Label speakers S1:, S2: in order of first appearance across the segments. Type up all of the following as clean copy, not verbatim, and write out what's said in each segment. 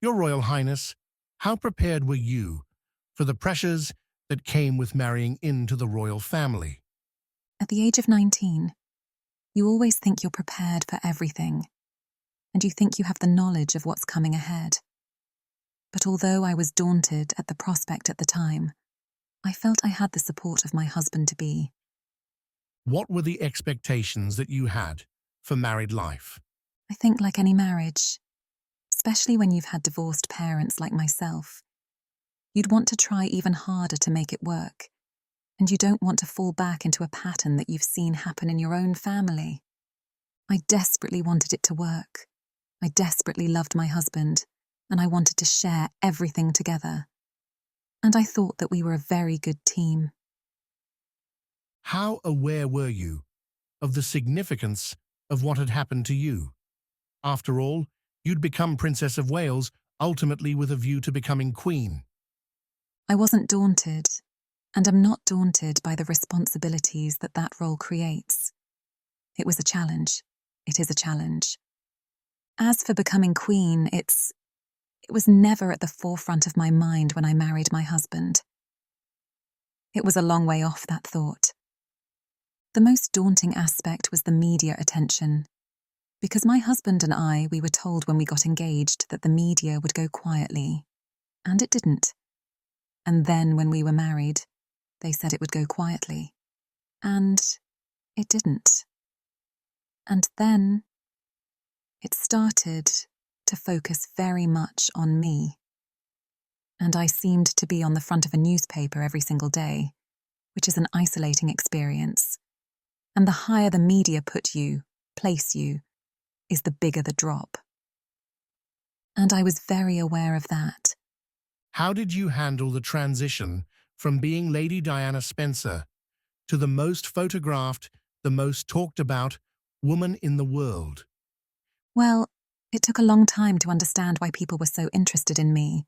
S1: Your Royal Highness, how prepared were you for the pressures that came with marrying into the royal family?
S2: At the age of 19, you always think you're prepared for everything, and you think you have the knowledge of what's coming ahead. But although I was daunted at the prospect at the time, I felt I had the support of my husband-to-be.
S1: What were the expectations that you had for married life?
S2: I think like any marriage, especially when you've had divorced parents like myself, you'd want to try even harder to make it work, and you don't want to fall back into a pattern that you've seen happen in your own family. I desperately wanted it to work. I desperately loved my husband, and I wanted to share everything together. And I thought that we were a very good team.
S1: How aware were you of the significance of what had happened to you? After all, you'd become Princess of Wales, ultimately with a view to becoming Queen.
S2: I wasn't daunted, and am not daunted by the responsibilities that that role creates. It was a challenge. It is a challenge. As for becoming Queen, it was never at the forefront of my mind when I married my husband. It was a long way off, that thought. The most daunting aspect was the media attention. Because my husband and I, we were told when we got engaged that the media would go quietly. And it didn't. And then when we were married, they said it would go quietly. And it didn't. And then it started to focus very much on me. And I seemed to be on the front of a newspaper every single day, which is an isolating experience. And the higher the media place you, is the bigger the drop. And I was very aware of that.
S1: How did you handle the transition from being Lady Diana Spencer to the most photographed, the most talked about woman in the world?
S2: Well, it took a long time to understand why people were so interested in me.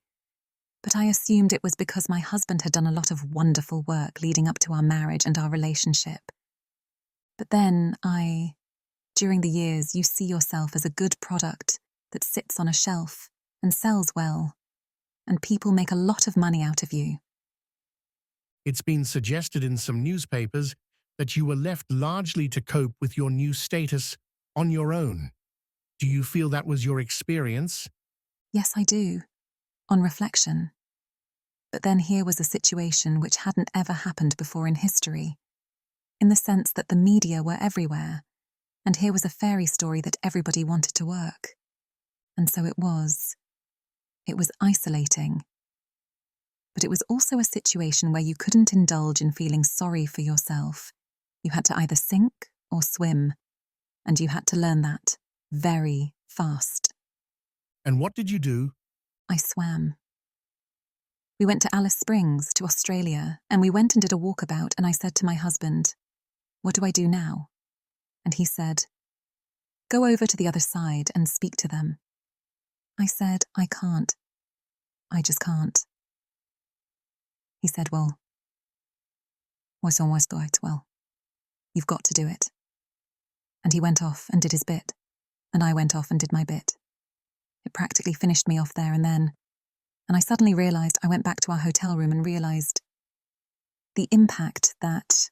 S2: But I assumed it was because my husband had done a lot of wonderful work leading up to our marriage and our relationship. But then during the years, you see yourself as a good product that sits on a shelf and sells well, and people make a lot of money out of you.
S1: It's been suggested in some newspapers that you were left largely to cope with your new status on your own. Do you feel that was your experience?
S2: Yes, I do, on reflection. But then here was a situation which hadn't ever happened before in history, in the sense that the media were everywhere, and here was a fairy story that everybody wanted to work. And so it was. It was isolating. But it was also a situation where you couldn't indulge in feeling sorry for yourself. You had to either sink or swim, and you had to learn that very fast.
S1: And what did you do?
S2: I swam. We went to Alice Springs, to Australia, and we went and did a walkabout, and I said to my husband, "What do I do now?" And he said, "Go over to the other side and speak to them." I said, "I can't. I just can't." He said, "Well, what's on what's right? Well, you've got to do it." And he went off and did his bit, and I went off and did my bit. It practically finished me off there and then, and I suddenly realised, I went back to our hotel room and realised the impact that,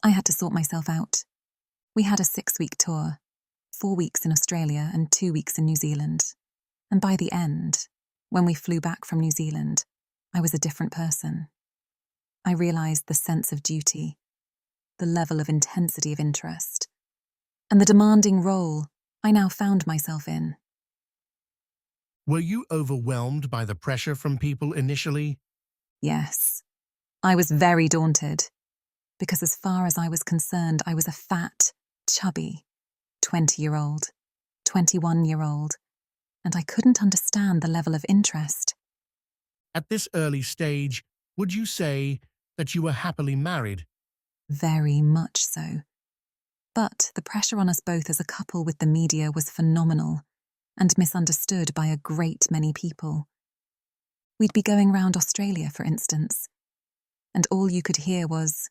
S2: I had to sort myself out. We had a 6-week tour, 4 weeks in Australia and 2 weeks in New Zealand. And by the end, when we flew back from New Zealand, I was a different person. I realised the sense of duty, the level of intensity of interest, and the demanding role I now found myself in.
S1: Were you overwhelmed by the pressure from people initially?
S2: Yes, I was very daunted, because as far as I was concerned, I was a fat, chubby 20-year-old, 21-year-old, and I couldn't understand the level of interest.
S1: At this early stage, would you say that you were happily married?
S2: Very much so. But the pressure on us both as a couple with the media was phenomenal and misunderstood by a great many people. We'd be going round Australia, for instance, and all you could hear was,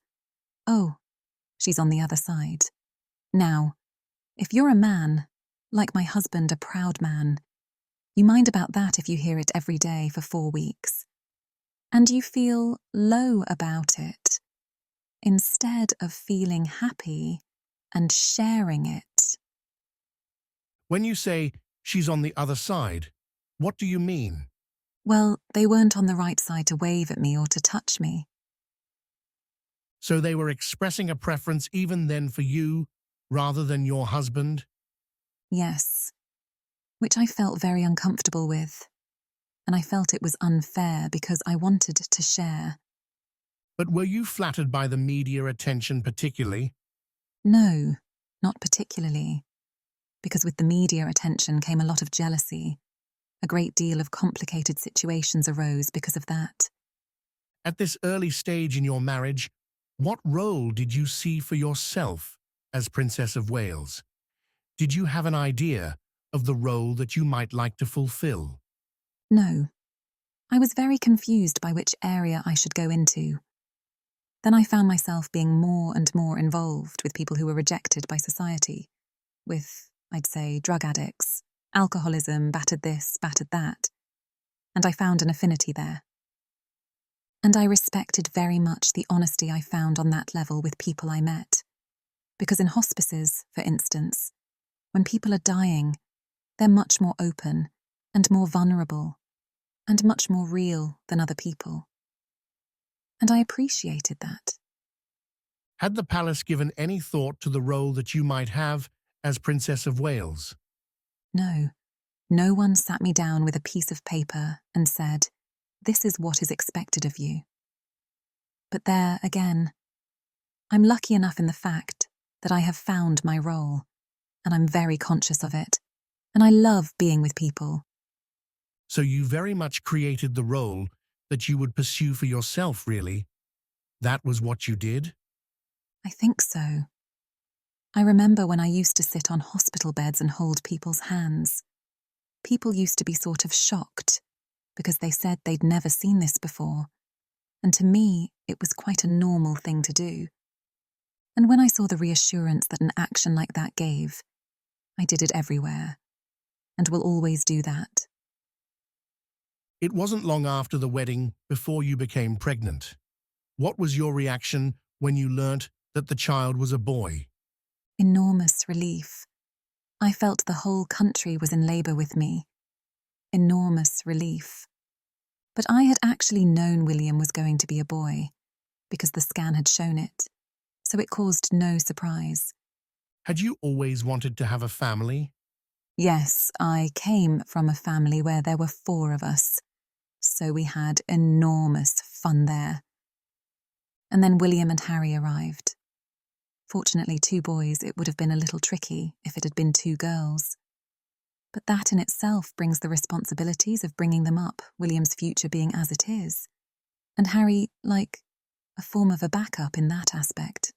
S2: "Oh, she's on the other side." Now, if you're a man, like my husband, a proud man, You mind about that if you hear it every day for 4 weeks. And you feel low about it, instead of feeling happy and sharing it.
S1: When you say she's on the other side, what do you mean?
S2: Well, they weren't on the right side to wave at me or to touch me.
S1: So they were expressing a preference even then for you rather than your husband?
S2: Yes, which I felt very uncomfortable with. And I felt it was unfair because I wanted to share.
S1: But were you flattered by the media attention particularly?
S2: No, not particularly. Because with the media attention came a lot of jealousy. A great deal of complicated situations arose because of that.
S1: At this early stage in your marriage, what role did you see for yourself as Princess of Wales? Did you have an idea of the role that you might like to fulfill?
S2: No, I was very confused by which area I should go into. Then I found myself being more and more involved with people who were rejected by society, with, I'd say, drug addicts, alcoholism, battered this, battered that, and I found an affinity there. And I respected very much the honesty I found on that level with people I met. Because in hospices, for instance, when people are dying, they're much more open and more vulnerable and much more real than other people. And I appreciated that.
S1: Had the palace given any thought to the role that you might have as Princess of Wales?
S2: No, no one sat me down with a piece of paper and said, "This is what is expected of you." But there, again, I'm lucky enough in the fact that I have found my role, and I'm very conscious of it, and I love being with people.
S1: So you very much created the role that you would pursue for yourself, really? That was what you did?
S2: I think so. I remember when I used to sit on hospital beds and hold people's hands. People used to be sort of shocked because they said they'd never seen this before, and to me, it was quite a normal thing to do. And when I saw the reassurance that an action like that gave, I did it everywhere, and will always do that.
S1: It wasn't long after the wedding before you became pregnant. What was your reaction when you learnt that the child was a boy?
S2: Enormous relief. I felt the whole country was in labour with me. Enormous relief. But I had actually known William was going to be a boy, because the scan had shown it, so it caused no surprise.
S1: Had you always wanted to have a family?
S2: Yes, I came from a family where there were 4 of us, so we had enormous fun there. And then William and Harry arrived. Fortunately, 2 boys, it would have been a little tricky if it had been 2 girls. But that in itself brings the responsibilities of bringing them up, William's future being as it is, and Harry, like, a form of a backup in that aspect.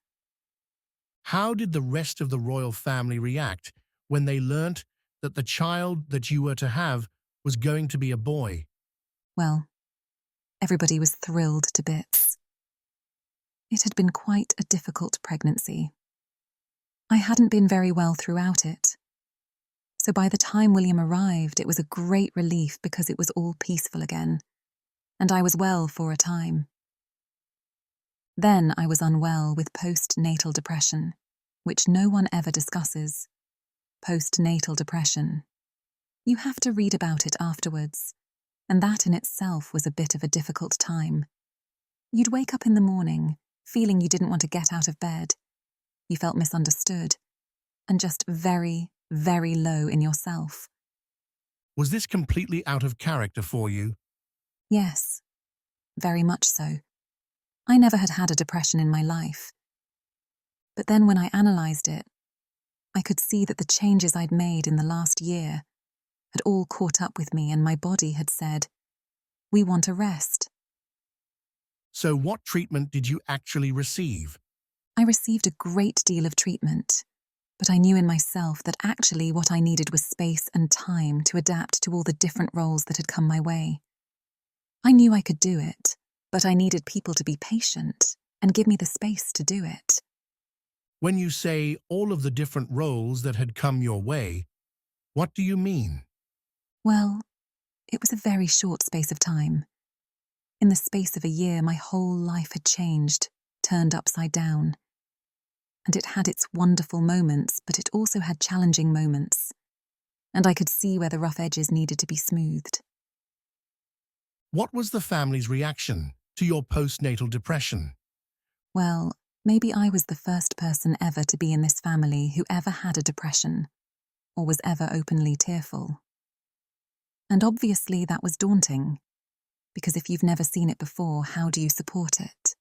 S1: How did the rest of the royal family react when they learnt that the child that you were to have was going to be a boy?
S2: Well, everybody was thrilled to bits. It had been quite a difficult pregnancy. I hadn't been very well throughout it. So by the time William arrived, it was a great relief because it was all peaceful again, and I was well for a time. Then I was unwell with postnatal depression, which no one ever discusses. Postnatal depression. You have to read about it afterwards, and that in itself was a bit of a difficult time. You'd wake up in the morning, feeling you didn't want to get out of bed. You felt misunderstood, and just very, very low in yourself.
S1: Was this completely out of character for you?
S2: Yes, very much so. I never had had a depression in my life. But then when I analysed it, I could see that the changes I'd made in the last year had all caught up with me, and my body had said, "We want a rest."
S1: So what treatment did you actually receive?
S2: I received a great deal of treatment, but I knew in myself that actually what I needed was space and time to adapt to all the different roles that had come my way. I knew I could do it, but I needed people to be patient and give me the space to do it.
S1: When you say all of the different roles that had come your way, what do you mean?
S2: Well, It was a very short space of time. In the space of a year, my whole life had changed, turned upside down. And it had its wonderful moments, but it also had challenging moments. And I could see where the rough edges needed to be smoothed.
S1: What was the family's reaction to your postnatal depression?
S2: Well, maybe I was the first person ever to be in this family who ever had a depression, or was ever openly tearful. And obviously that was daunting, because if you've never seen it before, how do you support it?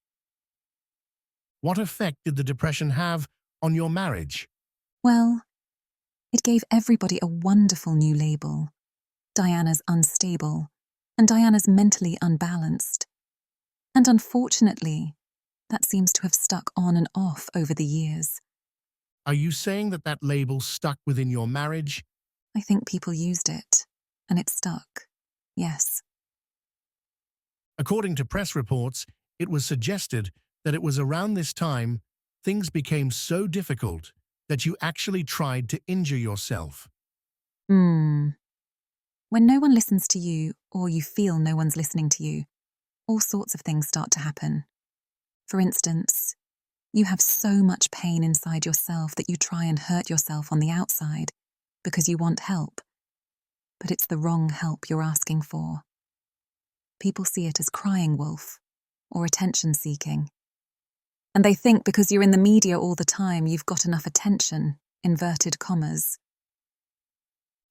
S1: What effect did the depression have on your marriage?
S2: Well, it gave everybody a wonderful new label. Diana's unstable, and Diana's mentally unbalanced. And unfortunately, that seems to have stuck on and off over the years.
S1: Are you saying that that label stuck within your marriage?
S2: I think people used it, and it stuck. Yes.
S1: According to press reports, it was suggested that it was around this time things became so difficult that you actually tried to injure yourself.
S2: When no one listens to you, or you feel no one's listening to you, all sorts of things start to happen. For instance, you have so much pain inside yourself that you try and hurt yourself on the outside because you want help. But it's the wrong help you're asking for. People see it as crying wolf or attention seeking. And they think because you're in the media all the time, you've got enough attention, inverted commas.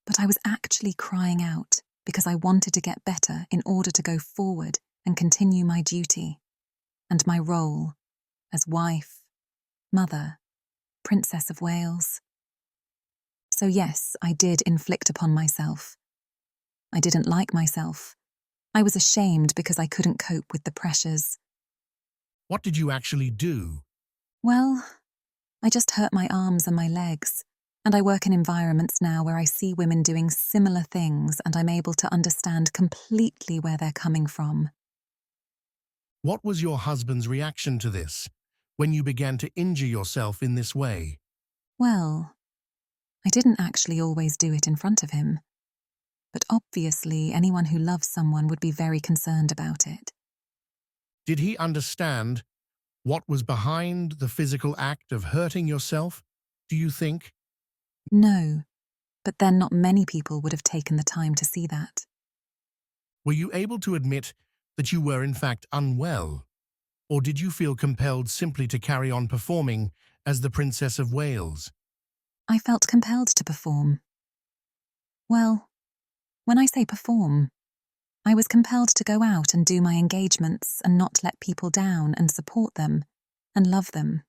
S2: But I was actually crying out because I wanted to get better in order to go forward and continue my duty and my role as wife, mother, Princess of Wales. So yes, I did inflict upon myself. I didn't like myself. I was ashamed because I couldn't cope with the pressures.
S1: What did you actually do?
S2: Well, I just hurt my arms and my legs, and I work in environments now where I see women doing similar things and I'm able to understand completely where they're coming from.
S1: What was your husband's reaction to this when you began to injure yourself in this way?
S2: Well, I didn't actually always do it in front of him, but obviously anyone who loves someone would be very concerned about it.
S1: Did he understand what was behind the physical act of hurting yourself, do you think?
S2: No, but then not many people would have taken the time to see that.
S1: Were you able to admit that you were in fact unwell? Or did you feel compelled simply to carry on performing as the Princess of Wales?
S2: I felt compelled to perform. Well, when I say perform, I was compelled to go out and do my engagements and not let people down and support them and love them.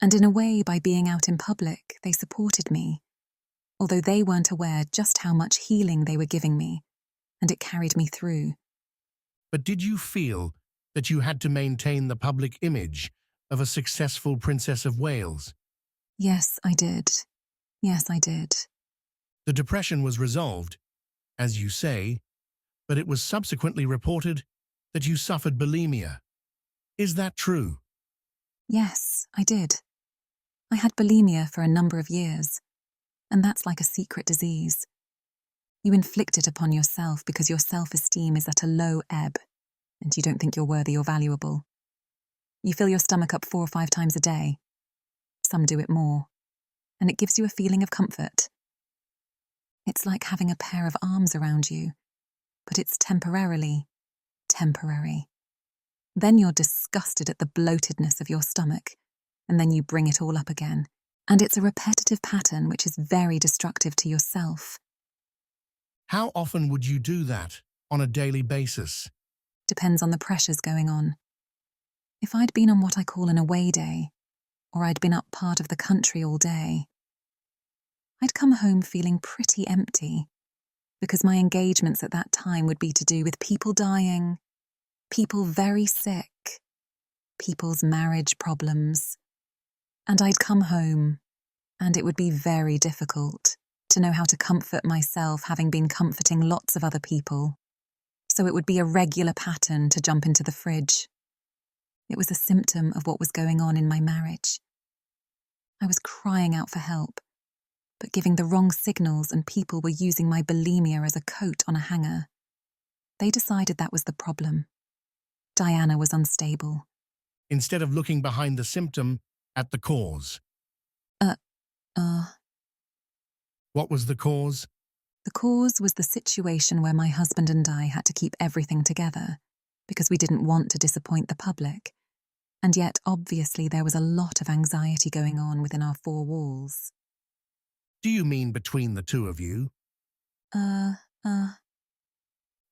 S2: And in a way, by being out in public, they supported me, although they weren't aware just how much healing they were giving me, and it carried me through.
S1: But did you feel that you had to maintain the public image of a successful Princess of Wales?
S2: Yes, I did. Yes, I did.
S1: The depression was resolved, as you say, but it was subsequently reported that you suffered bulimia. Is that true?
S2: Yes, I did. I had bulimia for a number of years, and that's like a secret disease. You inflict it upon yourself because your self-esteem is at a low ebb, and you don't think you're worthy or valuable. You fill your stomach up 4 or 5 times a day. Some do it more, and it gives you a feeling of comfort. It's like having a pair of arms around you, but it's temporary. Then you're disgusted at the bloatedness of your stomach, and then you bring it all up again. And it's a repetitive pattern which is very destructive to yourself.
S1: How often would you do that on a daily basis?
S2: Depends on the pressures going on. If I'd been on what I call an away day, or I'd been up part of the country all day, I'd come home feeling pretty empty, because my engagements at that time would be to do with people dying, people very sick, people's marriage problems. And I'd come home, and it would be very difficult to know how to comfort myself, having been comforting lots of other people. So it would be a regular pattern to jump into the fridge. It was a symptom of what was going on in my marriage. I was crying out for help, but giving the wrong signals, and people were using my bulimia as a coat on a hanger. They decided that was the problem. Diana was unstable.
S1: Instead of looking behind the symptom at the cause.
S2: Uh, uh,
S1: What was the cause?
S2: the cause was the situation where my husband and I had to keep everything together because we didn't want to disappoint the public. And yet, obviously, there was a lot of anxiety going on within our four walls.
S1: Do you mean between the two of you?
S2: Uh,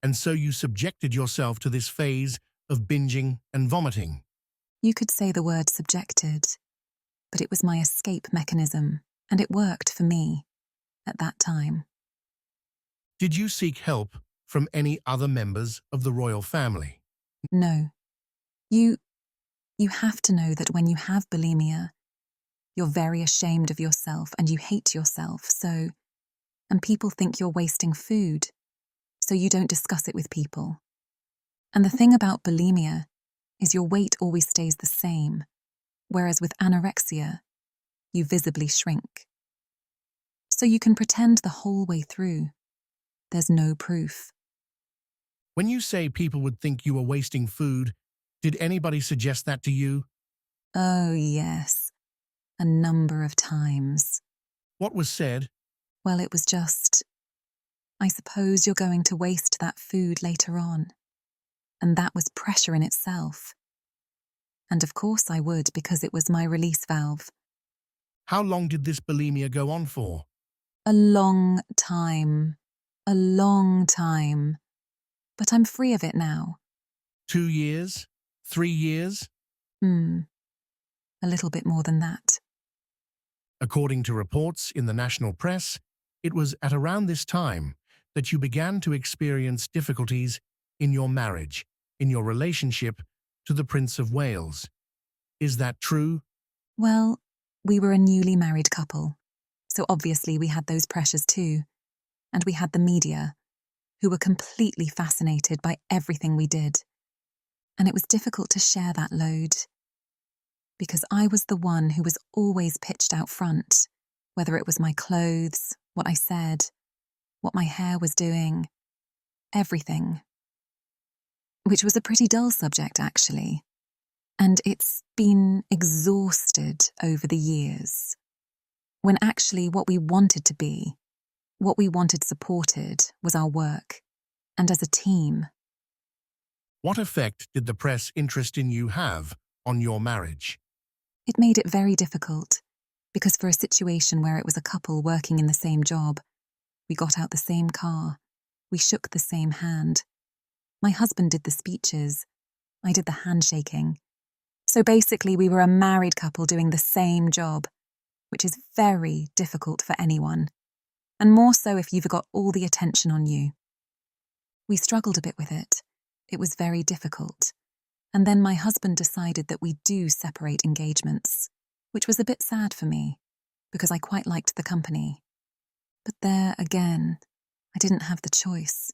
S1: And so you subjected yourself to this phase of binging and vomiting.
S2: you could say the word subjected, but it was my escape mechanism, and it worked for me at that time.
S1: Did you seek help from any other members of the royal family?
S2: No. You have to know that when you have bulimia, you're very ashamed of yourself and you hate yourself, and people think you're wasting food, so you don't discuss it with people. And the thing about bulimia is your weight always stays the same, whereas with anorexia, you visibly shrink. So you can pretend the whole way through. There's no proof.
S1: When you say people would think you were wasting food, did anybody suggest that to you?
S2: Oh, yes. A number of times.
S1: What was said?
S2: Well, it was just, I suppose you're going to waste that food later on. And that was pressure in itself. And of course I would, because it was my release valve.
S1: How long did this bulimia go on for?
S2: A long time. A long time. But I'm free of it now.
S1: 2 years? 3 years?
S2: A little bit more than that.
S1: According to reports in the national press, it was at around this time that you began to experience difficulties in your marriage, in your relationship to the Prince of Wales. Is that true?
S2: Well, we were a newly married couple, so obviously we had those pressures too. And we had the media, who were completely fascinated by everything we did. And it was difficult to share that load, because I was the one who was always pitched out front, whether it was my clothes, what I said, what my hair was doing, everything. Which was a pretty dull subject, actually. And it's been exhausted over the years. When actually what we wanted to be, what we wanted supported, was our work, and as a team.
S1: What effect did the press interest in you have on your marriage?
S2: It made it very difficult, because for a situation where it was a couple working in the same job, we got out the same car, we shook the same hand. My husband did the speeches, I did the handshaking. So basically we were a married couple doing the same job, which is very difficult for anyone, and more so if you've got all the attention on you. We struggled a bit with it. It was very difficult. And then my husband decided that we do separate engagements, which was a bit sad for me, because I quite liked the company. But there, again, I didn't have the choice.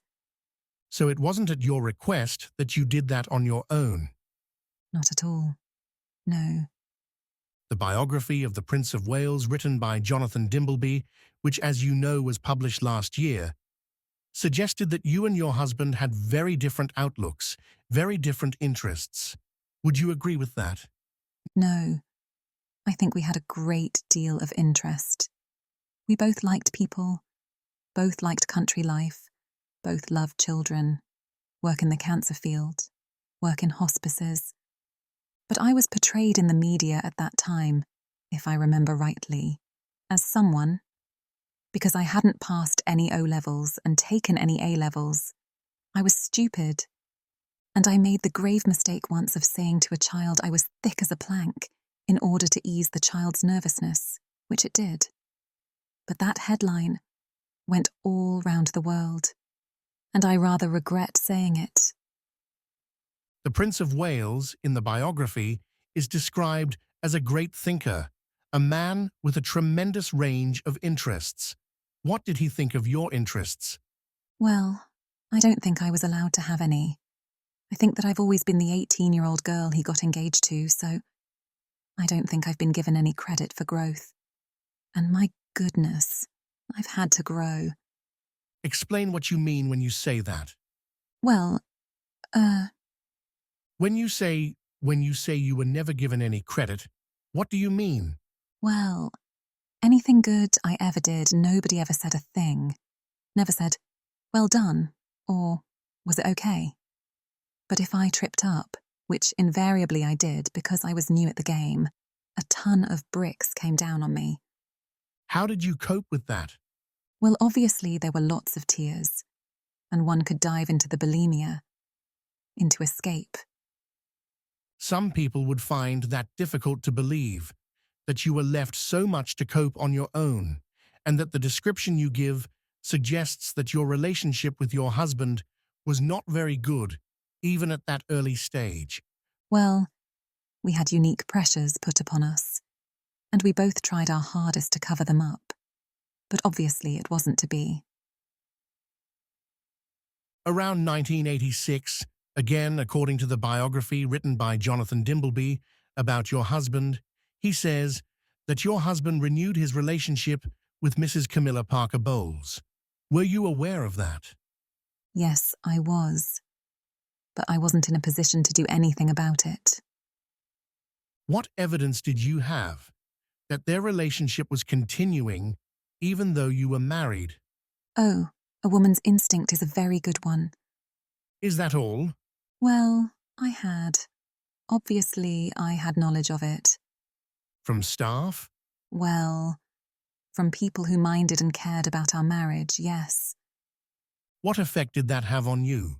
S1: So it wasn't at your request that you did that on your own.
S2: Not at all. No.
S1: The biography of the Prince of Wales, written by Jonathan Dimbleby, which, as you know, was published last year, suggested that you and your husband had very different outlooks, very different interests. Would you agree with that?
S2: No. I think we had a great deal of interest. We both liked people, both liked country life, both loved children, work in the cancer field, work in hospices. But I was portrayed in the media at that time, if I remember rightly, as someone, because I hadn't passed any O-levels and taken any A-levels. I was stupid. And I made the grave mistake once of saying to a child I was thick as a plank in order to ease the child's nervousness, which it did. But that headline went all round the world, and I rather regret saying it.
S1: The Prince of Wales, in the biography, is described as a great thinker, a man with a tremendous range of interests. What did he think of your interests?
S2: Well, I don't think I was allowed to have any. I think that I've always been the 18-year-old girl he got engaged to, so I don't think I've been given any credit for growth. And my goodness, I've had to grow.
S1: Explain what you mean when you say that.
S2: Well, uh,
S1: When you say you were never given any credit, what do you mean?
S2: well, anything good I ever did, nobody ever said a thing. Never said, well done, or was it okay? But if I tripped up, which invariably I did because I was new at the game, a ton of bricks came down on me.
S1: How did you cope with that?
S2: Well, obviously there were lots of tears, and one could dive into the bulimia, into escape.
S1: Some people would find that difficult to believe, that you were left so much to cope on your own, and that the description you give suggests that your relationship with your husband was not very good, even at that early stage.
S2: Well, we had unique pressures put upon us, and we both tried our hardest to cover them up. But obviously it wasn't to be.
S1: Around 1986, again according to the biography written by Jonathan Dimbleby about your husband, he says that your husband renewed his relationship with Mrs. Camilla Parker Bowles. Were you aware of that?
S2: Yes, I was. But I wasn't in a position to do anything about it.
S1: What evidence did you have that their relationship was continuing even though you were married?
S2: Oh, a woman's instinct is a very good one.
S1: Is that all?
S2: Well, I had. Obviously, I had knowledge of it.
S1: From staff?
S2: Well, from people who minded and cared about our marriage, yes.
S1: What effect did that have on you?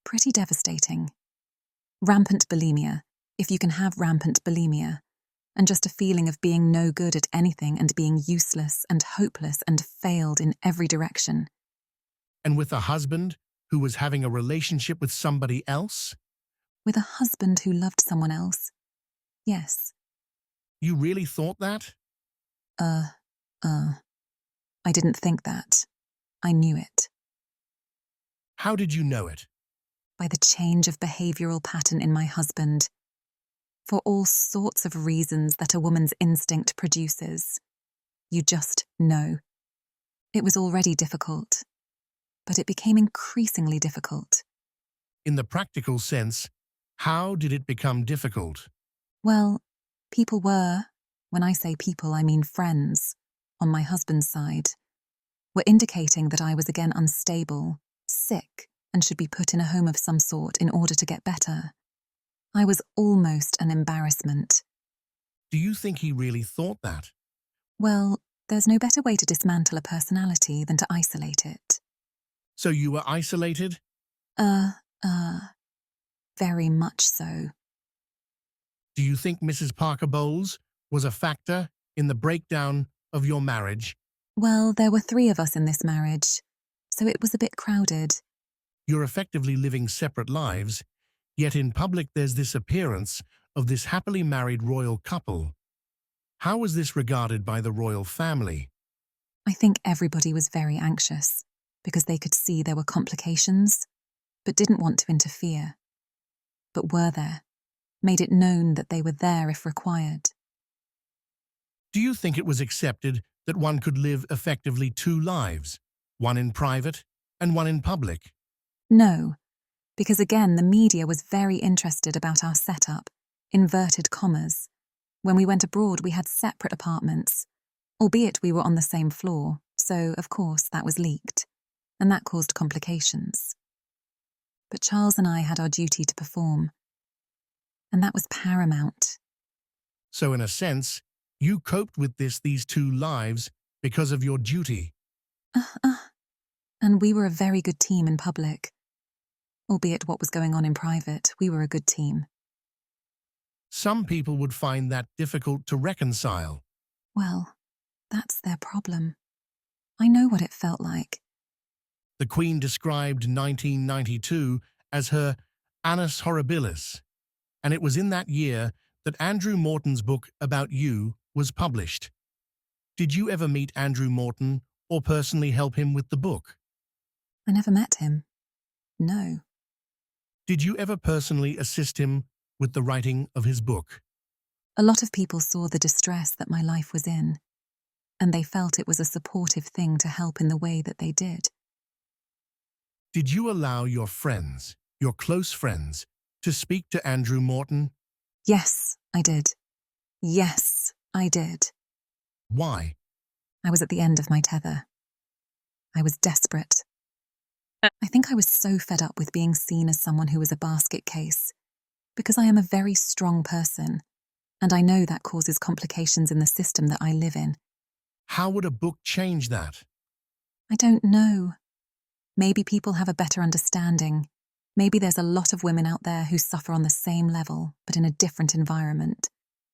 S2: Pretty devastating. Rampant bulimia, if you can have rampant bulimia, and just a feeling of being no good at anything and being useless and hopeless and failed in every direction.
S1: And with a husband who was having a relationship with somebody else?
S2: With a husband who loved someone else? Yes.
S1: You really thought that?
S2: I didn't think that. I knew it.
S1: How did you know it?
S2: By the change of behavioural pattern in my husband. For all sorts of reasons that a woman's instinct produces. You just know. It was already difficult, but it became increasingly difficult.
S1: In the practical sense, how did it become difficult?
S2: Well, people were, when I say people I mean friends, on my husband's side, were indicating that I was again unstable, sick, and should be put in a home of some sort in order to get better. I was almost an embarrassment.
S1: Do you think he really thought that?
S2: Well, there's no better way to dismantle a personality than to isolate it.
S1: So you were isolated?
S2: Very much so.
S1: Do you think Mrs. Parker Bowles was a factor in the breakdown of your marriage?
S2: Well, there were 3 of us in this marriage, so it was a bit crowded.
S1: You're effectively living separate lives, yet in public there's this appearance of this happily married royal couple. How was this regarded by the royal family?
S2: I think everybody was very anxious because they could see there were complications, but didn't want to interfere. But were there, made it known that they were there if required.
S1: Do you think it was accepted that one could live effectively 2 lives, one in private and one in public?
S2: No, because again the media was very interested about our setup, inverted commas. When we went abroad we had separate apartments, albeit we were on the same floor, so of course that was leaked, and that caused complications. But Charles and I had our duty to perform, and that was paramount.
S1: So in a sense, you coped with these 2 lives because of your duty.
S2: And we were a very good team in public. Albeit what was going on in private, we were a good team.
S1: Some people would find that difficult to reconcile.
S2: Well, that's their problem. I know what it felt like.
S1: The Queen described 1992 as her annus horribilis, and it was in that year that Andrew Morton's book about you was published. Did you ever meet Andrew Morton or personally help him with the book?
S2: I never met him. No.
S1: Did you ever personally assist him with the writing of his book?
S2: A lot of people saw the distress that my life was in, and they felt it was a supportive thing to help in the way that they did.
S1: Did you allow your friends, your close friends, to speak to Andrew Morton?
S2: Yes, I did. Yes, I did.
S1: Why?
S2: I was at the end of my tether. I was desperate. I think I was so fed up with being seen as someone who was a basket case, because I am a very strong person, and I know that causes complications in the system that I live in.
S1: How would a book change that?
S2: I don't know. Maybe people have a better understanding. Maybe there's a lot of women out there who suffer on the same level, but in a different environment,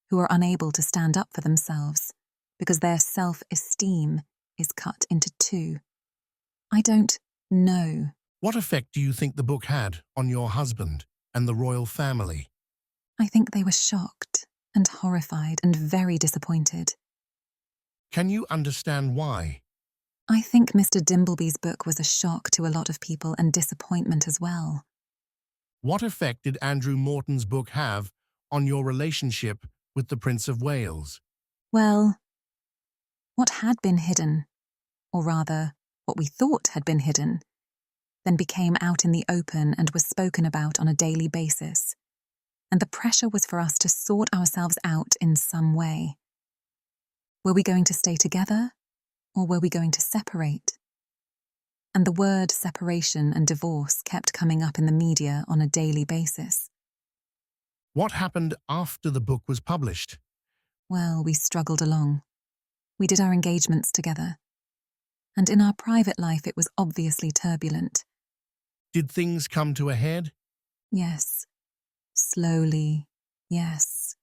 S2: who are unable to stand up for themselves because their self-esteem is cut into two. I don't know.
S1: What effect do you think the book had on your husband and the royal family?
S2: I think they were shocked and horrified and very disappointed.
S1: Can you understand why?
S2: I think Mr. Dimbleby's book was a shock to a lot of people and disappointment as well.
S1: What effect did Andrew Morton's book have on your relationship with the Prince of Wales?
S2: Well, what had been hidden, or rather, what we thought had been hidden, then became out in the open and was spoken about on a daily basis. And the pressure was for us to sort ourselves out in some way. Were we going to stay together, or were we going to separate? And the word separation and divorce kept coming up in the media on a daily basis.
S1: What happened after the book was published?
S2: Well, we struggled along. We did our engagements together. And in our private life, it was obviously turbulent.
S1: Did things come to a head?
S2: Yes. Slowly, yes.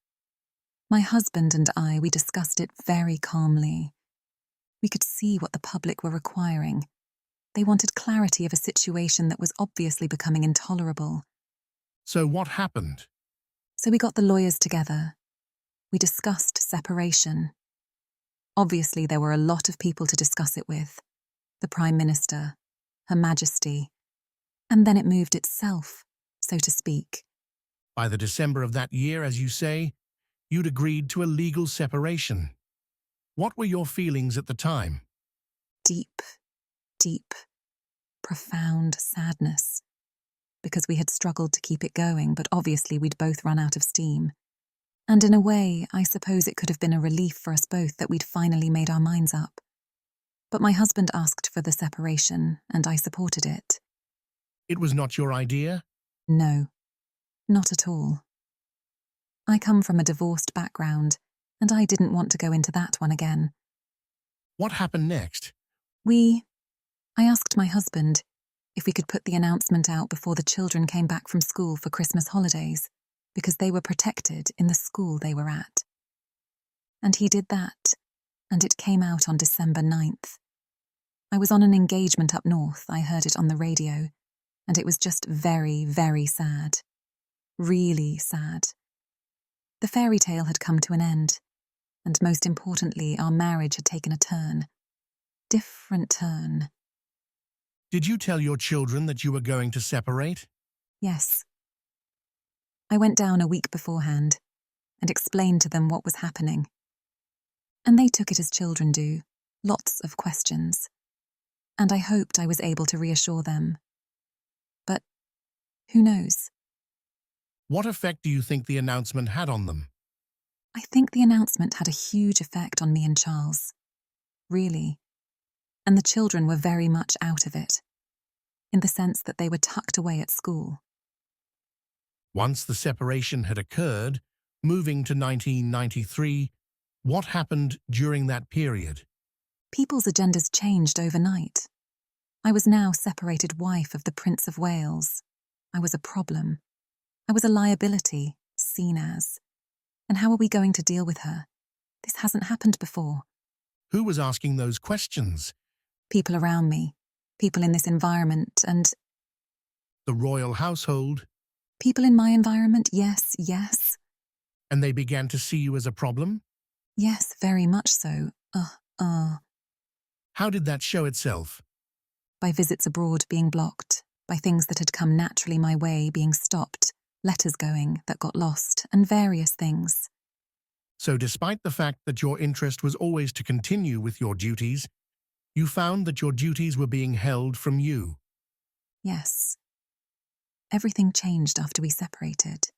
S2: My husband and I, we discussed it very calmly. We could see what the public were requiring. They wanted clarity of a situation that was obviously becoming intolerable.
S1: So what happened?
S2: So we got the lawyers together. We discussed separation. Obviously, there were a lot of people to discuss it with. The Prime Minister, Her Majesty. And then it moved itself, so to speak.
S1: By the December of that year, as you say, you'd agreed to a legal separation. What were your feelings at the time?
S2: Deep, deep, profound sadness. Because we had struggled to keep it going, but obviously we'd both run out of steam. And in a way, I suppose it could have been a relief for us both that we'd finally made our minds up. But my husband asked for the separation, and I supported it.
S1: It was not your idea?
S2: No, not at all. I come from a divorced background, and I didn't want to go into that one again.
S1: What happened next?
S2: I asked my husband if we could put the announcement out before the children came back from school for Christmas holidays, because they were protected in the school they were at. And he did that, and it came out on December 9th. I was on an engagement up north, I heard it on the radio, and it was just very, very sad. Really sad. The fairy tale had come to an end, and most importantly, our marriage had taken a turn. Different turn.
S1: Did you tell your children that you were going to separate?
S2: Yes. I went down a week beforehand and explained to them what was happening. And they took it as children do, lots of questions. And I hoped I was able to reassure them. But who knows?
S1: What effect do you think the announcement had on them?
S2: I think the announcement had a huge effect on me and Charles. Really. And the children were very much out of it, in the sense that they were tucked away at school.
S1: Once the separation had occurred, moving to 1993, what happened during that period?
S2: People's agendas changed overnight. I was now separated wife of the Prince of Wales. I was a problem. I was a liability, seen as. And how are we going to deal with her? This hasn't happened before.
S1: Who was asking those questions?
S2: People around me, people in this environment, and
S1: The royal household?
S2: people in my environment, yes, yes.
S1: And they began to see you as a problem?
S2: Yes, very much so.
S1: How did that show itself?
S2: By visits abroad being blocked, by things that had come naturally my way being stopped, letters going that got lost, and various things.
S1: So despite the fact that your interest was always to continue with your duties, you found that your duties were being held from you.
S2: Yes. Everything changed after we separated,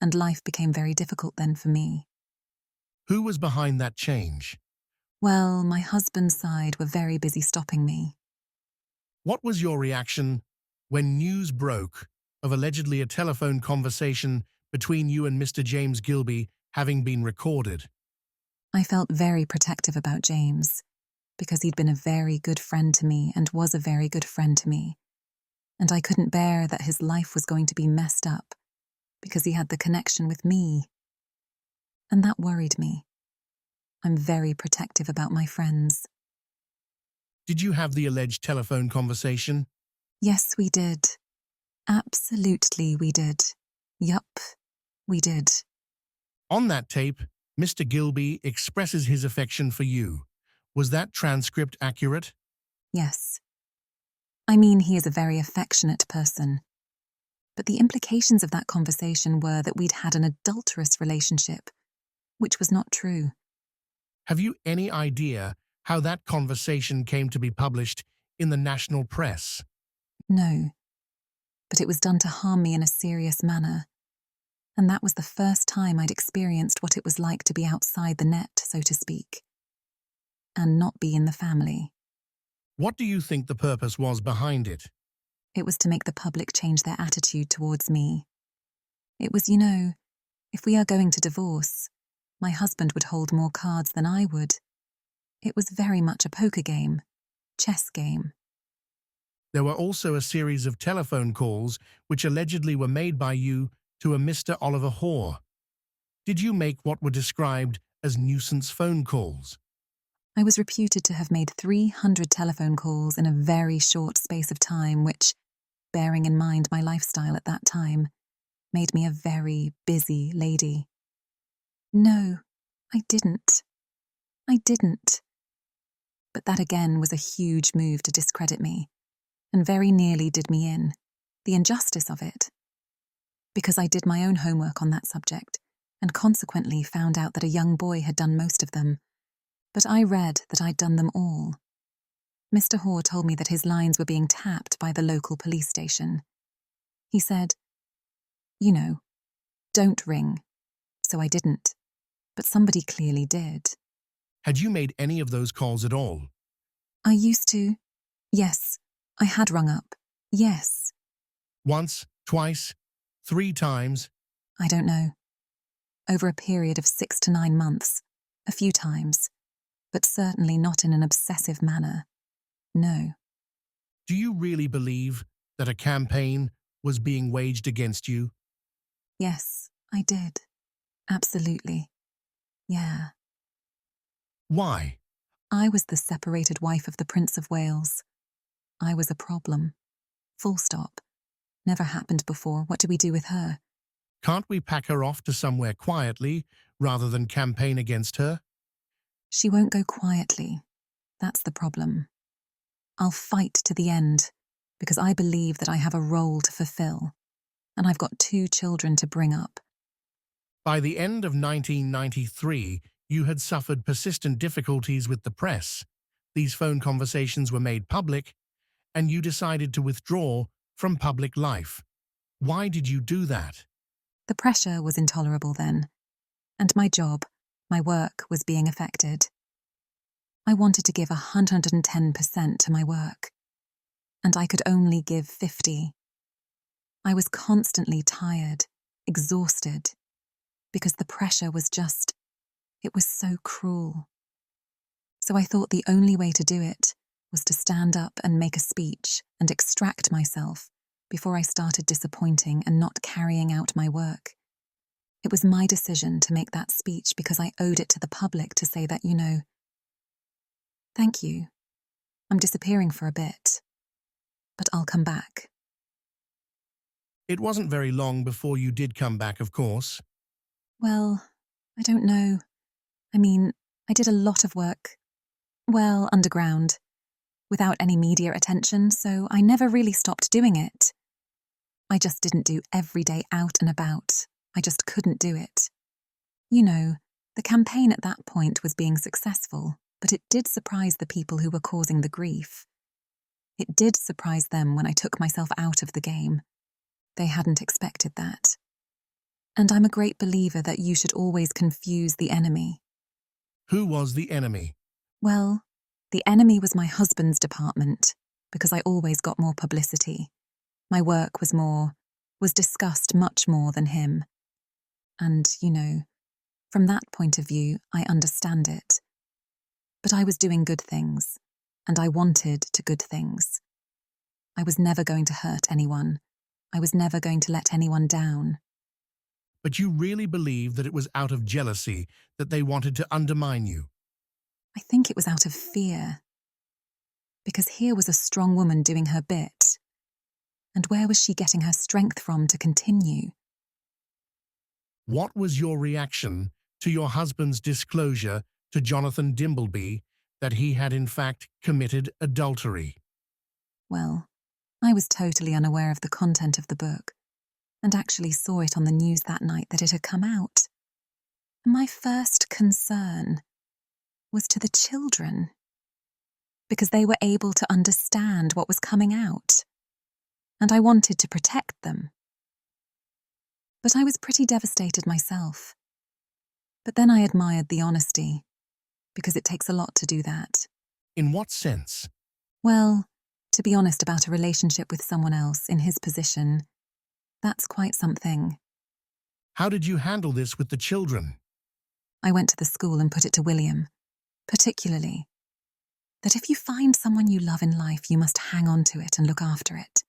S2: and life became very difficult then for me.
S1: Who was behind that change?
S2: Well, my husband's side were very busy stopping me.
S1: What was your reaction when news broke of allegedly a telephone conversation between you and Mr. James Gilby having been recorded?
S2: I felt very protective about James, because he'd been a very good friend to me and was a very good friend to me. And I couldn't bear that his life was going to be messed up because he had the connection with me. And that worried me. I'm very protective about my friends.
S1: Did you have the alleged telephone conversation?
S2: Yes, we did. Absolutely, we did. Yup, we did.
S1: On that tape, Mr. Gilby expresses his affection for you. Was that transcript accurate?
S2: Yes. I mean, he is a very affectionate person. But the implications of that conversation were that we'd had an adulterous relationship, which was not true.
S1: Have you any idea how that conversation came to be published in the national press?
S2: No. But it was done to harm me in a serious manner. And that was the first time I'd experienced what it was like to be outside the net, so to speak, and not be in the family.
S1: What do you think the purpose was behind it?
S2: It was to make the public change their attitude towards me. It was, if we are going to divorce, my husband would hold more cards than I would. It was very much a poker game, chess game.
S1: There were also a series of telephone calls which allegedly were made by you to a Mr. Oliver Hoare. Did you make what were described as nuisance phone calls?
S2: I was reputed to have made 300 telephone calls in a very short space of time, which, bearing in mind my lifestyle at that time, made me a very busy lady. No, I didn't. I didn't. But that again was a huge move to discredit me, and very nearly did me in. The injustice of it. Because I did my own homework on that subject, and consequently found out that a young boy had done most of them. But I read that I'd done them all. Mr. Hoare told me that his lines were being tapped by the local police station. He said, don't ring. So I didn't. But somebody clearly did.
S1: Had you made any of those calls at all?
S2: I used to. Yes, I had rung up. Yes.
S1: Once, twice, 3 times?
S2: I don't know. Over a period of 6 to 9 months. A few times. But certainly not in an obsessive manner. No.
S1: Do you really believe that a campaign was being waged against you?
S2: Yes, I did. Absolutely. Yeah.
S1: Why?
S2: I was the separated wife of the Prince of Wales. I was a problem. Full stop. Never happened before. What do we do with her?
S1: Can't we pack her off to somewhere quietly rather than campaign against her?
S2: She won't go quietly. That's the problem. I'll fight to the end because I believe that I have a role to fulfill, and I've got 2 children to bring up.
S1: By the end of 1993, you had suffered persistent difficulties with the press. These phone conversations were made public, and you decided to withdraw from public life. Why did you do that?
S2: The pressure was intolerable then, and my job, my work, was being affected. I wanted to give 110% to my work, and I could only give 50. I was constantly tired, exhausted, because the pressure was it was so cruel. So I thought the only way to do it was to stand up and make a speech and extract myself before I started disappointing and not carrying out my work. It was my decision to make that speech because I owed it to the public to say that, thank you. I'm disappearing for a bit, but I'll come back.
S1: It wasn't very long before you did come back, of course.
S2: Well, I don't know. I mean, I did a lot of work. Well, underground, without any media attention, so I never really stopped doing it. I just didn't do every day out and about. I just couldn't do it. The campaign at that point was being successful, but it did surprise the people who were causing the grief. It did surprise them when I took myself out of the game. They hadn't expected that. And I'm a great believer that you should always confuse the enemy.
S1: Who was the enemy?
S2: Well, the enemy was my husband's department, because I always got more publicity. My work was discussed much more than him. And, from that point of view, I understand it. But I was doing good things, and I wanted to good things. I was never going to hurt anyone. I was never going to let anyone down.
S1: But you really believe that it was out of jealousy that they wanted to undermine you?
S2: I think it was out of fear. Because here was a strong woman doing her bit. And where was she getting her strength from to continue?
S1: What was your reaction to your husband's disclosure to Jonathan Dimbleby that he had in fact committed adultery?
S2: Well, I was totally unaware of the content of the book, and actually saw it on the news that night that it had come out. My first concern was to the children, because they were able to understand what was coming out, and I wanted to protect them. But I was pretty devastated myself. But then I admired the honesty, because it takes a lot to do that.
S1: In what sense?
S2: Well, to be honest about a relationship with someone else in his position, that's quite something.
S1: How did you handle this with the children?
S2: I went to the school and put it to William, particularly, that if you find someone you love in life, you must hang on to it and look after it.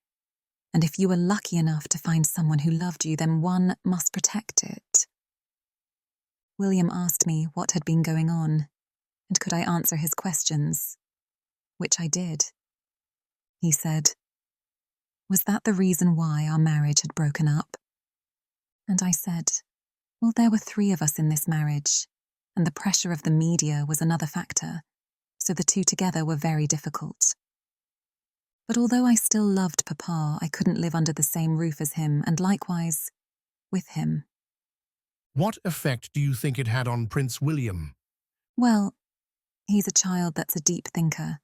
S2: And if you were lucky enough to find someone who loved you, then one must protect it. William asked me what had been going on, and could I answer his questions, which I did. He said, "Was that the reason why our marriage had broken up?" And I said, "Well, there were 3 of us in this marriage, and the pressure of the media was another factor, so the 2 together were very difficult. But although I still loved Papa, I couldn't live under the same roof as him, and likewise with him."
S1: What effect do you think it had on Prince William?
S2: Well, he's a child that's a deep thinker,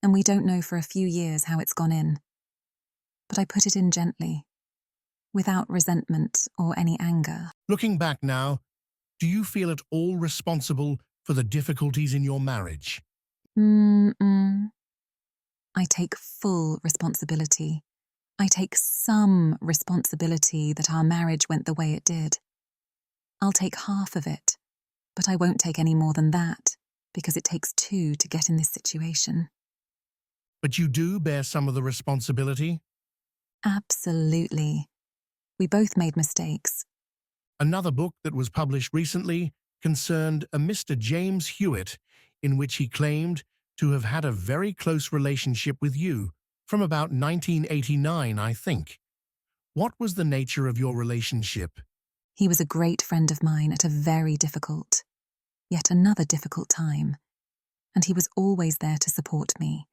S2: and we don't know for a few years how it's gone in. But I put it in gently, without resentment or any anger.
S1: Looking back now, do you feel at all responsible for the difficulties in your marriage?
S2: I take full responsibility. I take some responsibility that our marriage went the way it did. I'll take half of it, but I won't take any more than that, because it takes 2 to get in this situation.
S1: But you do bear some of the responsibility?
S2: Absolutely. We both made mistakes.
S1: Another book that was published recently concerned a Mr. James Hewitt, in which he claimed to have had a very close relationship with you from about 1989, I think. What was the nature of your relationship?
S2: He was a great friend of mine at a very difficult, yet another difficult time, and he was always there to support me,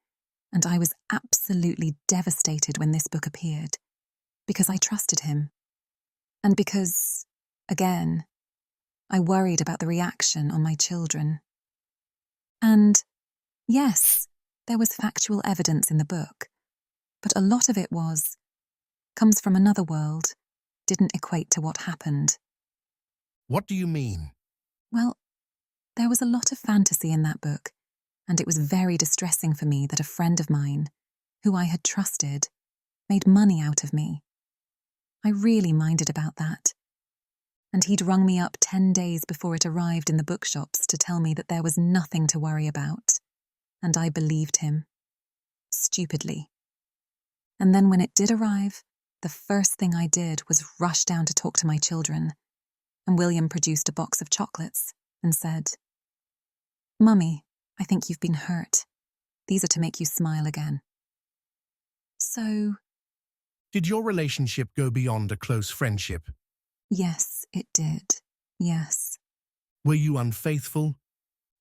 S2: and I was absolutely devastated when this book appeared, because I trusted him, and because, again, I worried about the reaction on my children. And yes, there was factual evidence in the book, but a lot of it comes from another world, didn't equate to what happened.
S1: What do you mean?
S2: Well, there was a lot of fantasy in that book, and it was very distressing for me that a friend of mine, who I had trusted, made money out of me. I really minded about that. And he'd rung me up 10 days before it arrived in the bookshops to tell me that there was nothing to worry about. And I believed him. Stupidly. And then when it did arrive, the first thing I did was rush down to talk to my children, and William produced a box of chocolates and said, "Mummy, I think you've been hurt. These are to make you smile again." So,
S1: Did your relationship go beyond a close friendship?
S2: yes, it did. Yes.
S1: Were you unfaithful?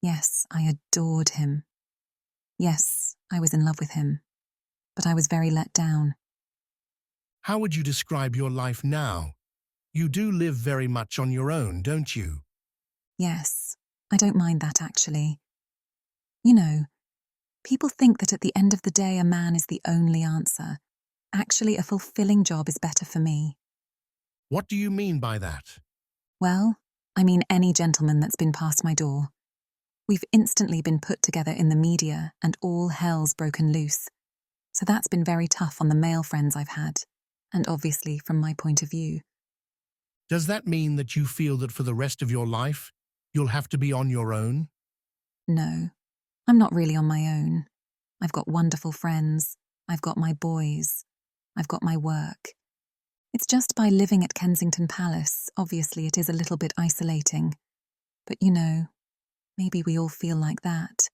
S2: Yes, I adored him. Yes, I was in love with him. But I was very let down.
S1: How would you describe your life now? You do live very much on your own, don't you?
S2: Yes, I don't mind that actually. You know, People think that at the end of the day, a man is the only answer. Actually, a fulfilling job is better for me.
S1: What do you mean by that?
S2: Well, I mean any gentleman that's been past my door. We've instantly been put together in the media and all hell's broken loose. So that's been very tough on the male friends I've had, and obviously from my point of view.
S1: Does that mean that you feel that for the rest of your life, you'll have to be on your own?
S2: No, I'm not really on my own. I've got wonderful friends. I've got my boys. I've got my work. It's just by living at Kensington Palace, obviously it is a little bit isolating. But maybe we all feel like that.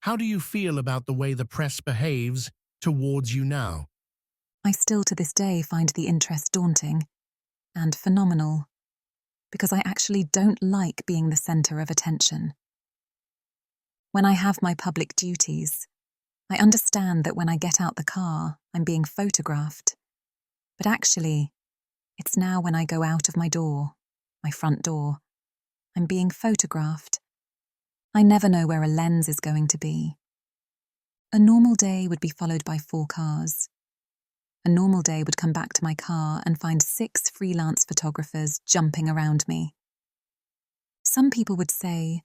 S1: How do you feel about the way the press behaves towards you now?
S2: I still to this day find the interest daunting and phenomenal, because I actually don't like being the centre of attention. When I have my public duties, I understand that when I get out the car, I'm being photographed. But actually, it's now when I go out of my door, my front door, I'm being photographed. I never know where a lens is going to be. A normal day would be followed by 4 cars. A normal day would come back to my car and find 6 freelance photographers jumping around me. Some people would say,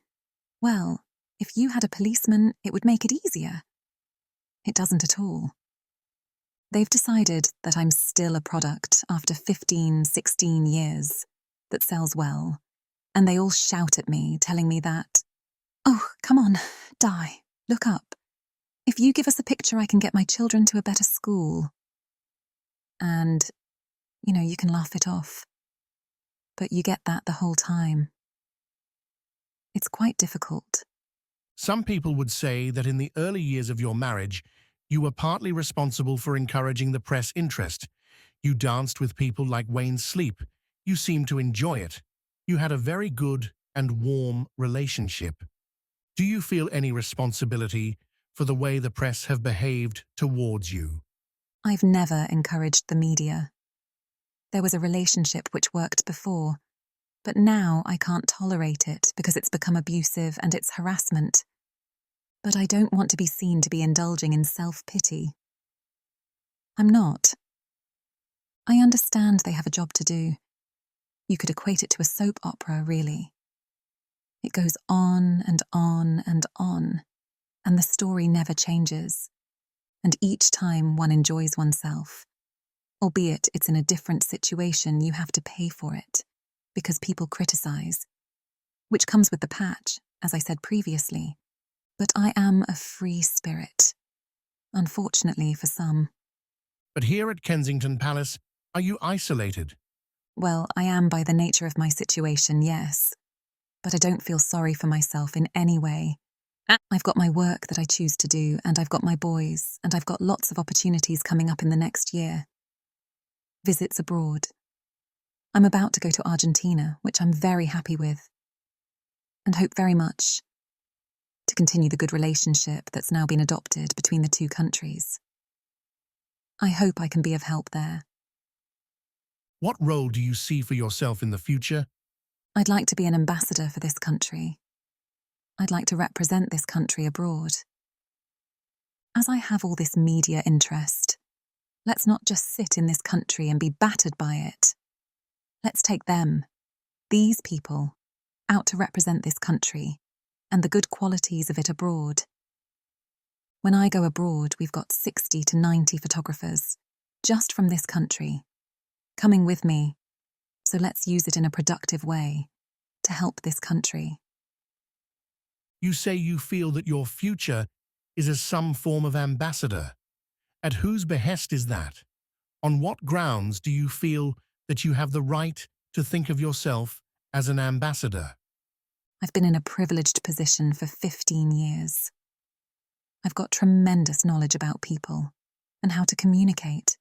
S2: well, if you had a policeman, it would make it easier. It doesn't at all. They've decided that I'm still a product after 15, 16 years that sells well, and they all shout at me, telling me that, oh, come on, die, look up. If you give us a picture, I can get my children to a better school. And, you can laugh it off. But you get that the whole time. It's quite difficult.
S1: Some people would say that in the early years of your marriage, you were partly responsible for encouraging the press interest. You danced with people like Wayne Sleep. You seemed to enjoy it. You had a very good and warm relationship. Do you feel any responsibility for the way the press have behaved towards you?
S2: I've never encouraged the media. There was a relationship which worked before, but now I can't tolerate it because it's become abusive and it's harassment. But I don't want to be seen to be indulging in self-pity. I'm not. I understand they have a job to do. You could equate it to a soap opera, really. It goes on and on and on, and the story never changes. And each time one enjoys oneself. Albeit it's in a different situation, you have to pay for it, because people criticize, which comes with the patch, as I said previously. But I am a free spirit, unfortunately for some.
S1: But here at Kensington Palace, are you isolated?
S2: Well, I am by the nature of my situation, yes. But I don't feel sorry for myself in any way. I've got my work that I choose to do, and I've got my boys, and I've got lots of opportunities coming up in the next year. Visits abroad. I'm about to go to Argentina, which I'm very happy with, and hope very much to continue the good relationship that's now been adopted between the 2 countries. I hope I can be of help there.
S1: What role do you see for yourself in the future?
S2: I'd like to be an ambassador for this country. I'd like to represent this country abroad. As I have all this media interest, let's not just sit in this country and be battered by it. Let's take them, these people, out to represent this country and the good qualities of it abroad. When I go abroad, we've got 60 to 90 photographers, just from this country, coming with me. So let's use it in a productive way to help this country.
S1: You say you feel that your future is as some form of ambassador. At whose behest is that? On what grounds do you feel that you have the right to think of yourself as an ambassador?
S2: I've been in a privileged position for 15 years. I've got tremendous knowledge about people and how to communicate.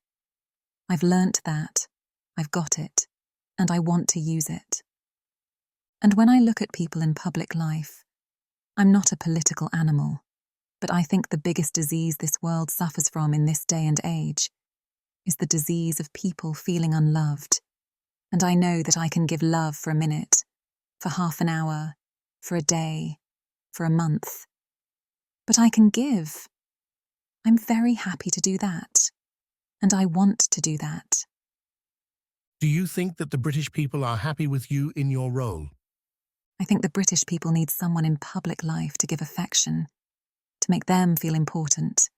S2: I've learnt that, I've got it, and I want to use it. And when I look at people in public life, I'm not a political animal, but I think the biggest disease this world suffers from in this day and age is the disease of people feeling unloved. And I know that I can give love for a minute, for half an hour, for a day, for a month. But I can give. I'm very happy to do that. And I want to do that.
S1: Do you think that the British people are happy with you in your role?
S2: I think the British people need someone in public life to give affection, to make them feel important,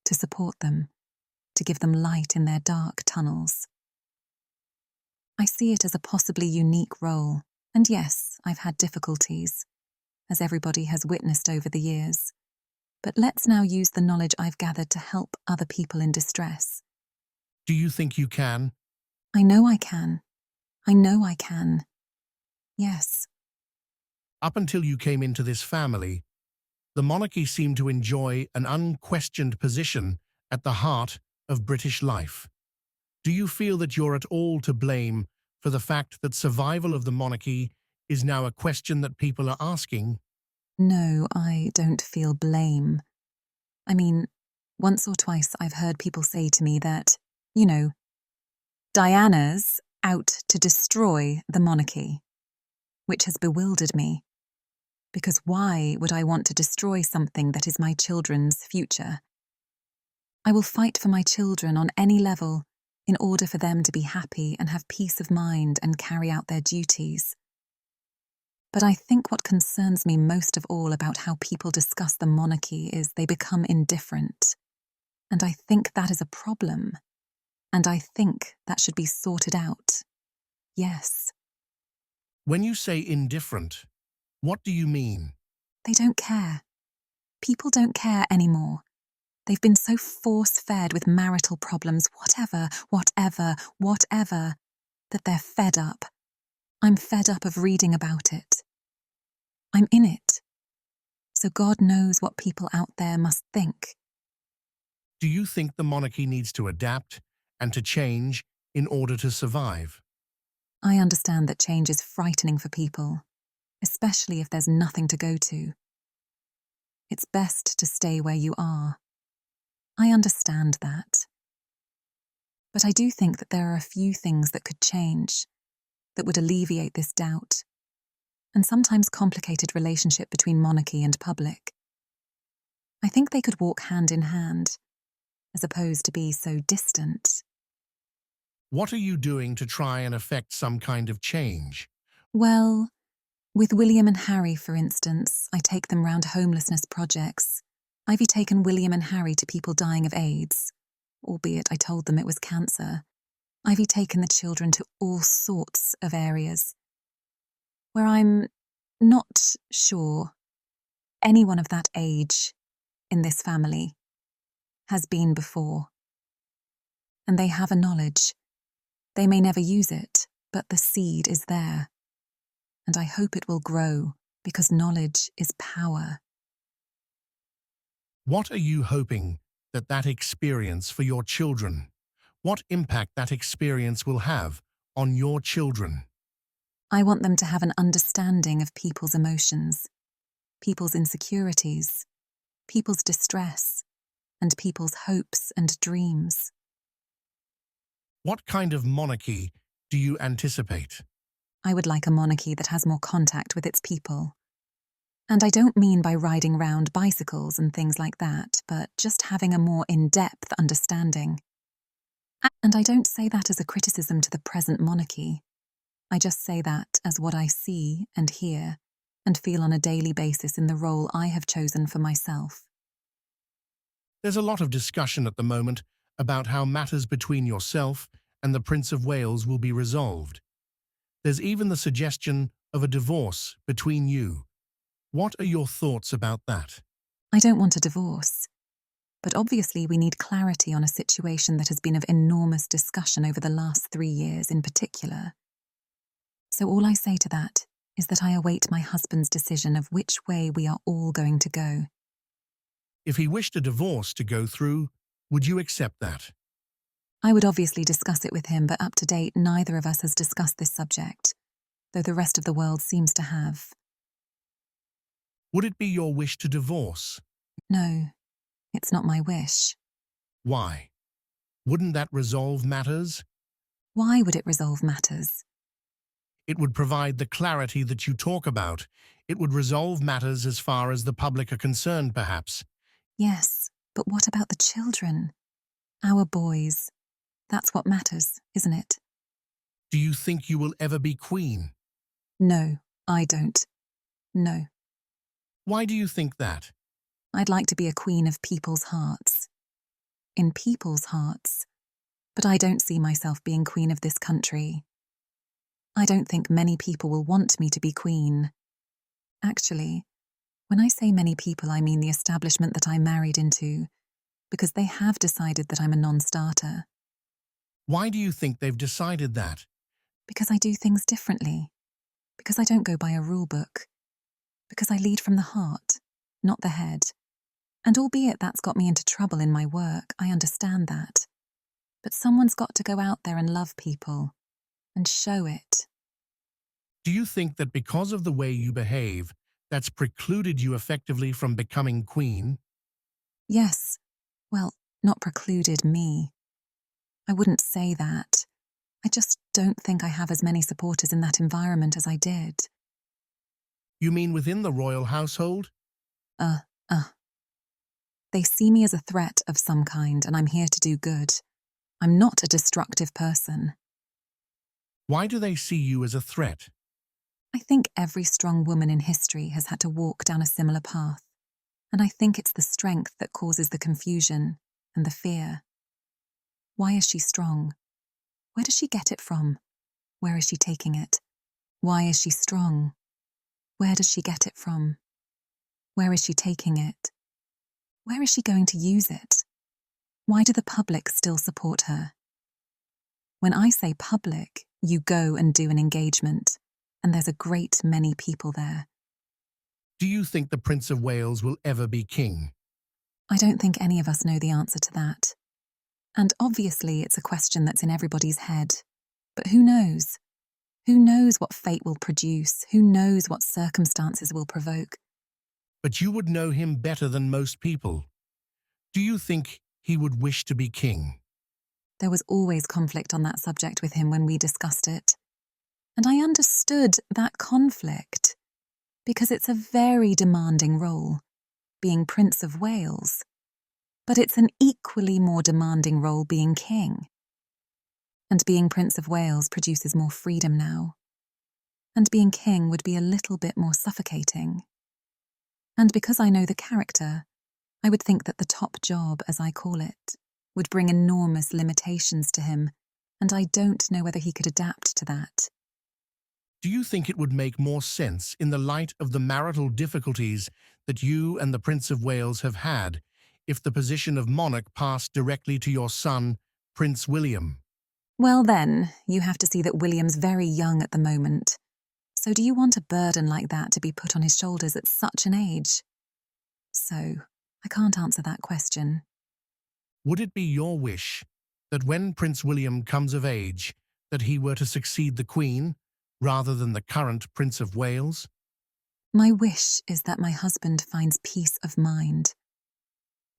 S2: to support them, to give them light in their dark tunnels. I see it as a possibly unique role, and yes, I've had difficulties, as everybody has witnessed over the years. But let's now use the knowledge I've gathered to help other people in distress.
S1: Do you think you can?
S2: I know I can. I know I can. Yes.
S1: Up until you came into this family, the monarchy seemed to enjoy an unquestioned position at the heart of British life. Do you feel that you're at all to blame for the fact that survival of the monarchy is now a question that people are asking?
S2: No, I don't feel blame. I mean, once or twice I've heard people say to me that, Diana's out to destroy the monarchy, which has bewildered me. Because why would I want to destroy something that is my children's future? I will fight for my children on any level in order for them to be happy and have peace of mind and carry out their duties. But I think what concerns me most of all about how people discuss the monarchy is they become indifferent. And I think that is a problem. And I think that should be sorted out. Yes.
S1: When you say indifferent, what do you mean?
S2: They don't care. People don't care anymore. They've been so force-fed with marital problems, whatever, that they're fed up. I'm fed up of reading about it. I'm in it. So God knows what people out there must think.
S1: Do you think the monarchy needs to adapt and to change in order to survive?
S2: I understand that change is frightening for people, especially if there's nothing to go to. It's best to stay where you are. I understand that. But I do think that there are a few things that could change, that would alleviate this doubt, and sometimes complicated relationship between monarchy and public. I think they could walk hand in hand, as opposed to be so distant.
S1: What are you doing to try and effect some kind of change?
S2: Well, with William and Harry, for instance, I take them round homelessness projects. I've taken William and Harry to people dying of AIDS, albeit I told them it was cancer. I've taken the children to all sorts of areas where I'm not sure anyone of that age in this family has been before. And they have a knowledge. They may never use it, but the seed is there. And I hope it will grow, because knowledge is power.
S1: What are you hoping that experience for your children? What impact that experience will have on your children?
S2: I want them to have an understanding of people's emotions, people's insecurities, people's distress, and people's hopes and dreams.
S1: What kind of monarchy do you anticipate?
S2: I would like a monarchy that has more contact with its people. And I don't mean by riding round bicycles and things like that, but just having a more in-depth understanding. And I don't say that as a criticism to the present monarchy. I just say that as what I see and hear and feel on a daily basis in the role I have chosen for myself.
S1: There's a lot of discussion at the moment about how matters between yourself and the Prince of Wales will be resolved. There's even the suggestion of a divorce between you. What are your thoughts about that?
S2: I don't want a divorce. But obviously we need clarity on a situation that has been of enormous discussion over the last 3 years in particular. So all I say to that is that I await my husband's decision of which way we are all going to go.
S1: If he wished a divorce to go through, would you accept that?
S2: I would obviously discuss it with him, but up to date neither of us has discussed this subject, though the rest of the world seems to have.
S1: Would it be your wish to divorce?
S2: No, it's not my wish.
S1: Why? Wouldn't that resolve matters?
S2: Why would it resolve matters?
S1: It would provide the clarity that you talk about. It would resolve matters as far as the public are concerned, perhaps.
S2: Yes, but what about the children? Our boys. That's what matters, isn't it?
S1: Do you think you will ever be queen?
S2: No, I don't. No.
S1: Why do you think that?
S2: I'd like to be a queen of people's hearts. In people's hearts. But I don't see myself being queen of this country. I don't think many people will want me to be queen. Actually, when I say many people, I mean the establishment that I married into, because they have decided that I'm a non-starter.
S1: Why do you think they've decided that?
S2: Because I do things differently. Because I don't go by a rule book. Because I lead from the heart, not the head. And albeit that's got me into trouble in my work, I understand that. But someone's got to go out there and love people and show it.
S1: Do you think that because of the way you behave, that's precluded you effectively from becoming queen?
S2: Yes, well, not precluded me. I wouldn't say that. I just don't think I have as many supporters in that environment as I did.
S1: You mean within the royal household?
S2: Uh. They see me as a threat of some kind, and I'm here to do good. I'm not a destructive person.
S1: Why do they see you as a threat?
S2: I think every strong woman in history has had to walk down a similar path, and I think it's the strength that causes the confusion and the fear. Why is she strong? Where does she get it from? Where is she taking it? Why is she strong? Where does she get it from? Where is she taking it? Where is she going to use it? Why do the public still support her? When I say public, you go and do an engagement, and there's a great many people there.
S1: Do you think the Prince of Wales will ever be king?
S2: I don't think any of us know the answer to that. And obviously it's a question that's in everybody's head. But who knows? Who knows what fate will produce? Who knows what circumstances will provoke?
S1: But you would know him better than most people. Do you think he would wish to be king?
S2: There was always conflict on that subject with him when we discussed it. And I understood that conflict, because it's a very demanding role, being Prince of Wales. But it's an equally more demanding role being king. And being Prince of Wales produces more freedom now. And being king would be a little bit more suffocating. And because I know the character, I would think that the top job, as I call it, would bring enormous limitations to him, and I don't know whether he could adapt to that.
S1: Do you think it would make more sense in the light of the marital difficulties that you and the Prince of Wales have had if the position of monarch passed directly to your son, Prince William?
S2: Well then, you have to see that William's very young at the moment. So do you want a burden like that to be put on his shoulders at such an age? So, I can't answer that question.
S1: Would it be your wish that when Prince William comes of age, that he were to succeed the Queen, rather than the current Prince of Wales?
S2: My wish is that my husband finds peace of mind.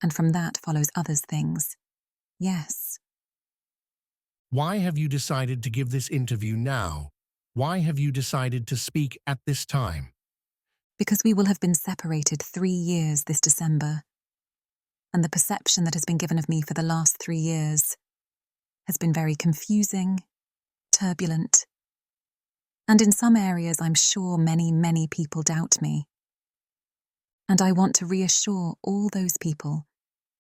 S2: And from that follows other things. Yes.
S1: Why have you decided to give this interview now? Why have you decided to speak at this time?
S2: Because we will have been separated 3 years this December. And the perception that has been given of me for the last 3 years has been very confusing, turbulent. And in some areas, I'm sure many people doubt me. And I want to reassure all those people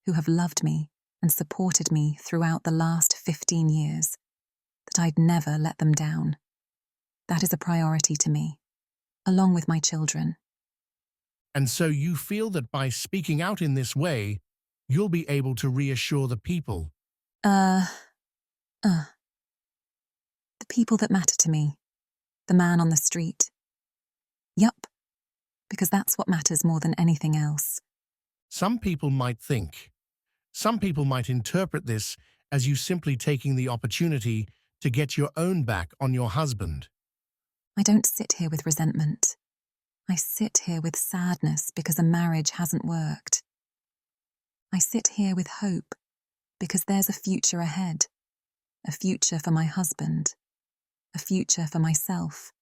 S2: who have loved me and supported me throughout the last 15 years that I'd never let them down. That is a priority to me, along with my children.
S1: And so you feel that by speaking out in this way, you'll be able to reassure the people?
S2: The people that matter to me. The man on the street. Yup, because that's what matters more than anything else.
S1: Some people might interpret this as you simply taking the opportunity to get your own back on your husband.
S2: I don't sit here with resentment. I sit here with sadness because a marriage hasn't worked. I sit here with hope because there's a future ahead. A future for my husband. A future for myself.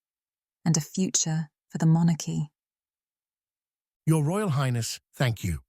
S2: And a future for the monarchy.
S1: Your Royal Highness, thank you.